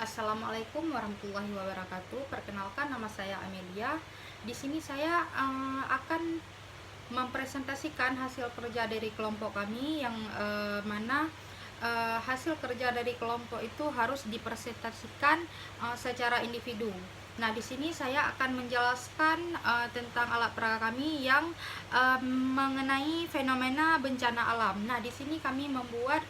Assalamualaikum warahmatullahi wabarakatuh. Perkenalkan, nama saya Amelia. Di sini saya akan mempresentasikan hasil kerja dari kelompok kami yang mana hasil kerja dari kelompok itu harus dipresentasikan secara individu. Nah, di sini saya akan menjelaskan tentang alat peraga kami yang mengenai fenomena bencana alam. Nah, di sini kami membuat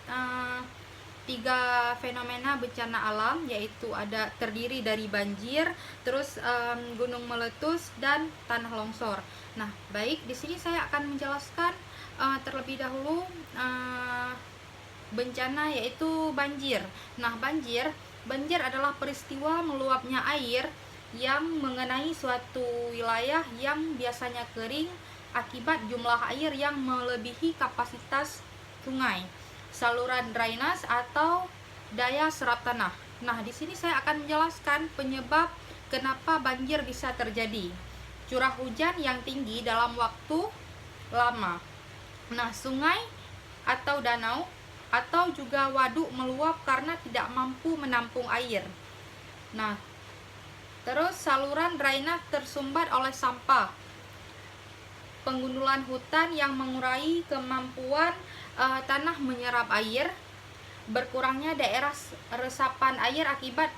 3 fenomena bencana alam, yaitu ada terdiri dari banjir, terus gunung meletus dan tanah longsor. Nah, baik, di sini saya akan menjelaskan terlebih dahulu bencana, yaitu banjir. Nah, banjir adalah peristiwa meluapnya air yang mengenai suatu wilayah yang biasanya kering akibat jumlah air yang melebihi kapasitas sungai, saluran drainase atau daya serap tanah. Nah, di sini saya akan menjelaskan penyebab kenapa banjir bisa terjadi. Curah hujan yang tinggi dalam waktu lama. Nah, sungai atau danau atau juga waduk meluap karena tidak mampu menampung air. Nah, terus saluran drainase tersumbat oleh sampah. Penggundulan hutan yang mengurangi kemampuan tanah menyerap air, berkurangnya daerah resapan air akibat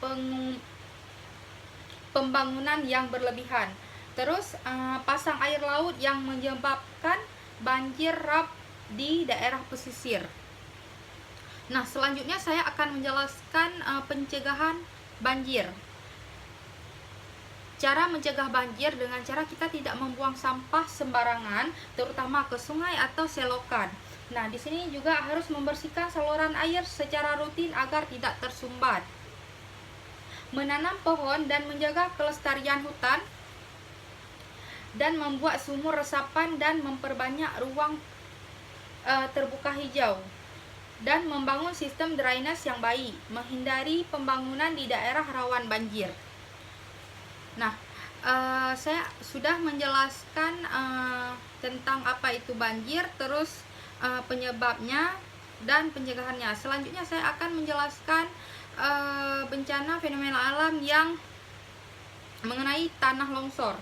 pembangunan yang berlebihan. Terus pasang air laut yang menyebabkan banjir rap di daerah pesisir. Nah, selanjutnya saya akan menjelaskan pencegahan banjir. Cara mencegah banjir dengan cara kita tidak membuang sampah sembarangan, terutama ke sungai atau selokan. Nah, di sini juga harus membersihkan saluran air secara rutin agar tidak tersumbat. Menanam pohon dan menjaga kelestarian hutan, dan membuat sumur resapan dan memperbanyak ruang terbuka hijau, dan membangun sistem drainase yang baik, menghindari pembangunan di daerah rawan banjir. Nah, saya sudah menjelaskan tentang apa itu banjir, terus penyebabnya dan pencegahannya. Selanjutnya saya akan menjelaskan bencana fenomena alam yang mengenai tanah longsor.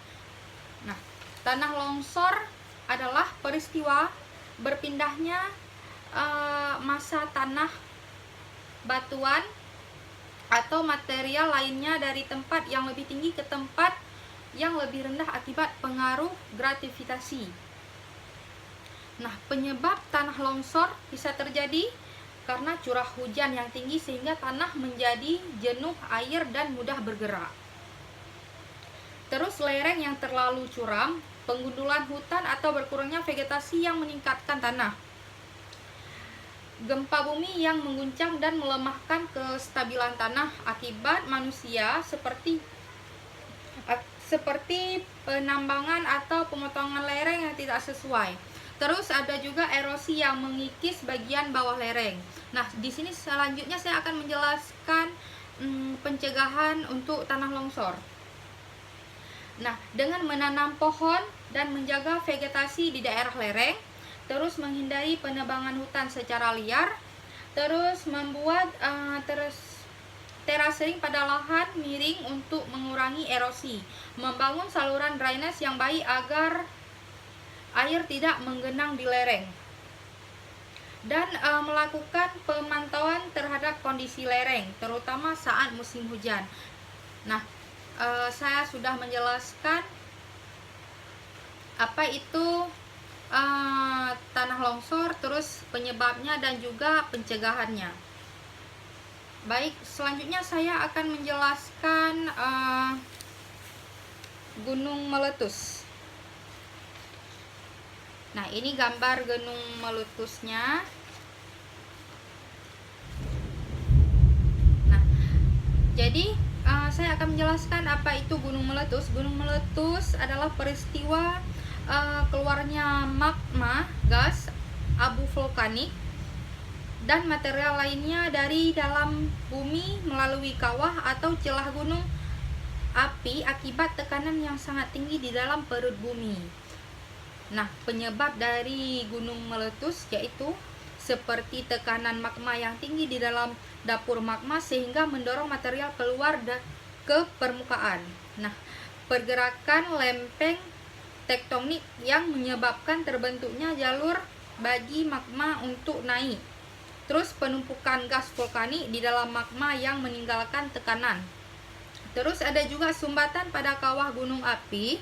Nah, tanah longsor adalah peristiwa berpindahnya massa tanah, batuan, atau material lainnya dari tempat yang lebih tinggi ke tempat yang lebih rendah akibat pengaruh gravitasi. Nah, penyebab tanah longsor bisa terjadi karena curah hujan yang tinggi sehingga tanah menjadi jenuh air dan mudah bergerak. Terus lereng yang terlalu curam, penggundulan hutan atau berkurangnya vegetasi yang meningkatkan tanah. Gempa bumi yang mengguncang dan melemahkan kestabilan tanah akibat manusia seperti penambangan atau pemotongan lereng yang tidak sesuai. Terus ada juga erosi yang mengikis bagian bawah lereng. Nah, di sini selanjutnya saya akan menjelaskan pencegahan untuk tanah longsor. Nah, dengan menanam pohon dan menjaga vegetasi di daerah lereng, terus menghindari penebangan hutan secara liar, terus membuat terasering pada lahan miring untuk mengurangi erosi, membangun saluran drainase yang baik agar air tidak menggenang di lereng, dan melakukan pemantauan terhadap kondisi lereng, terutama saat musim hujan. Nah, saya sudah menjelaskan apa itu tanah longsor, terus penyebabnya dan juga pencegahannya. Baik, selanjutnya saya akan menjelaskan gunung meletus. Nah, ini gambar gunung meletusnya. Nah, jadi saya akan menjelaskan apa itu gunung meletus. Gunung meletus adalah peristiwa keluarnya magma, gas, abu vulkanik, dan material lainnya dari dalam bumi melalui kawah atau celah gunung api akibat tekanan yang sangat tinggi di dalam perut bumi. Nah, penyebab dari gunung meletus yaitu seperti tekanan magma yang tinggi di dalam dapur magma sehingga mendorong material keluar ke permukaan. Nah, pergerakan lempeng tektonik yang menyebabkan terbentuknya jalur bagi magma untuk naik. Terus penumpukan gas vulkanik di dalam magma yang meninggalkan tekanan. Terus ada juga sumbatan pada kawah gunung api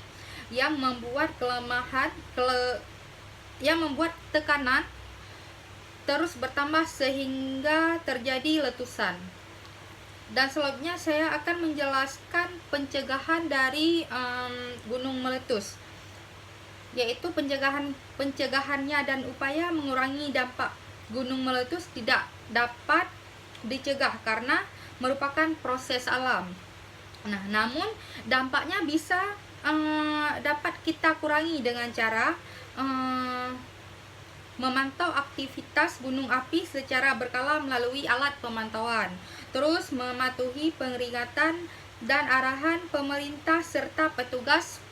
yang membuat tekanan terus bertambah sehingga terjadi letusan. Dan selanjutnya saya akan menjelaskan pencegahan dari gunung meletus, yaitu pencegahannya dan upaya mengurangi dampak gunung meletus tidak dapat dicegah karena merupakan proses alam. Nah, namun dampaknya bisa dapat kita kurangi dengan cara memantau aktivitas gunung api secara berkala melalui alat pemantauan, terus mematuhi peringatan dan arahan pemerintah serta petugas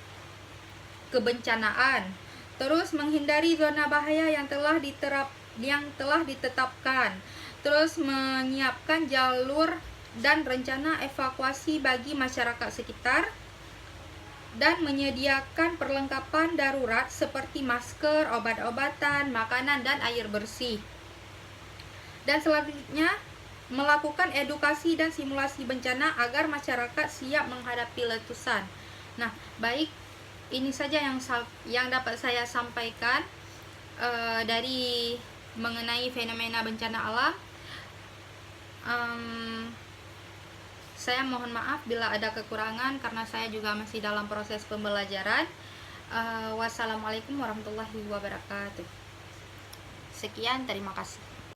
kebencanaan, terus menghindari zona bahaya yang telah ditetapkan, terus menyiapkan jalur dan rencana evakuasi bagi masyarakat sekitar, dan menyediakan perlengkapan darurat seperti masker, obat-obatan, makanan, dan air bersih. Dan selanjutnya melakukan edukasi dan simulasi bencana agar masyarakat siap menghadapi letusan. Nah, baik, ini saja yang dapat saya sampaikan dari mengenai fenomena bencana alam. Saya mohon maaf bila ada kekurangan karena saya juga masih dalam proses pembelajaran. Wassalamualaikum warahmatullahi wabarakatuh. Sekian, terima kasih.